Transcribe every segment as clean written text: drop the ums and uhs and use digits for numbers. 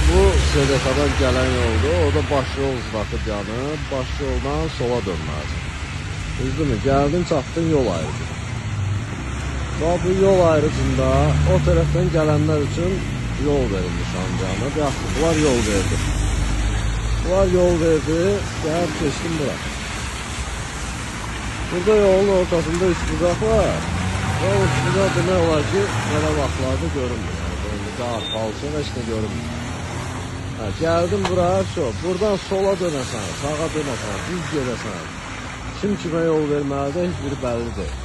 bu SDK-dan gələn yoldur. O da baş yol zıratıb yanıb, baş yoldan sola dönməlidir. Düzdürmü? Gəldin, çatdın yol ayrıcı. Və bu yol ayrıcında o tərəfdən gələnlər üçün yol verilmiş ancaq. Yaxşı, bunlar yol verdi. Bunlar yol verdi, gəlib keçdim bura. Burada yolun ortasında üçbucaq var. Və o üçbucaq demək olar ki, belə vaxtlarda görünmür. Daha falsın, heç nə görünmür. Gəldim bura, buradan sola dönəsən, sağa dönəsən, düz gedəsən. Kim kimə yol verməlidir, heç biri bəlli deyil.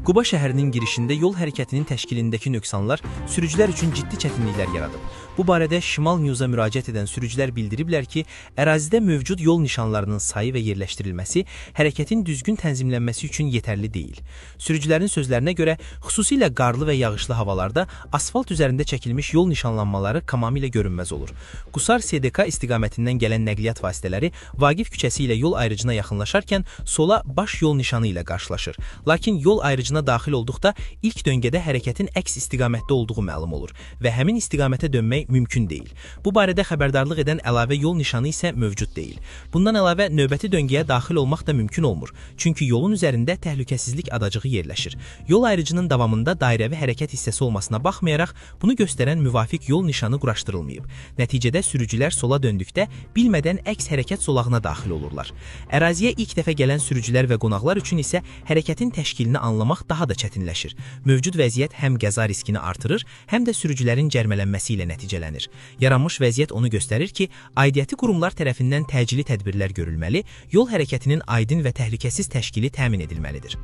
Quba şəhərinin girişində yol hərəkətinin təşkilindəki nöqsanlar sürücülər üçün ciddi çətinliklər yaradıb. Bu barədə Şimal News-a müraciət edən sürücülər bildiriblər ki, ərazidə mövcud yol nişanlarının sayı və yerləşdirilməsi hərəkətin düzgün tənzimlənməsi üçün yetərli deyil. Sürücülərin sözlərinə görə, xüsusilə qarlı və yağışlı havalarda asfalt üzərində çəkilmiş yol nişanlanmaları tamamilə görünməz olur. Qusar SDK istiqamətindən gələn nəqliyyat vasitələri Vaqif küçəsi ilə yol ayrıcına yaxınlaşarkən sola baş yol nişanı ilə qarşılaşır. Lakin yol ayrıcına daxil olduqda ilk döngədə hərəkətin əks istiqamətdə olduğu məlum olur və həmin istiqamətə dönmək mümkün deyil. Bu barədə xəbərdarlıq edən əlavə yol nişanı isə mövcud deyil. Bundan əlavə növbəti döngəyə daxil olmaq da mümkün olmur. Çünki yolun üzərində təhlükəsizlik adacığı yerləşir. Yol ayrıcının davamında dairəvi hərəkət hissəsi olmasına baxmayaraq, bunu göstərən müvafiq yol nişanı quraşdırılmayıb. Nəticədə sürücülər sola döndükdə bilmədən əks hərəkət zolağına daxil olurlar. Əraziyə ilk dəfə gələn sürücülər və qonaqlar üçün isə hərəkətin təşkilini anlamaq daha da çətinləşir. Mövcud vəziyyət həm qəza riskini artırır, həm də sürücülərin cərmələnməsi ilə nəticələnir. Yaranmış vəziyyət onu göstərir ki, aidiyyəti qurumlar tərəfindən təcili tədbirlər görülməli, yol hərəkətinin aydın və təhlükəsiz təşkili təmin edilməlidir.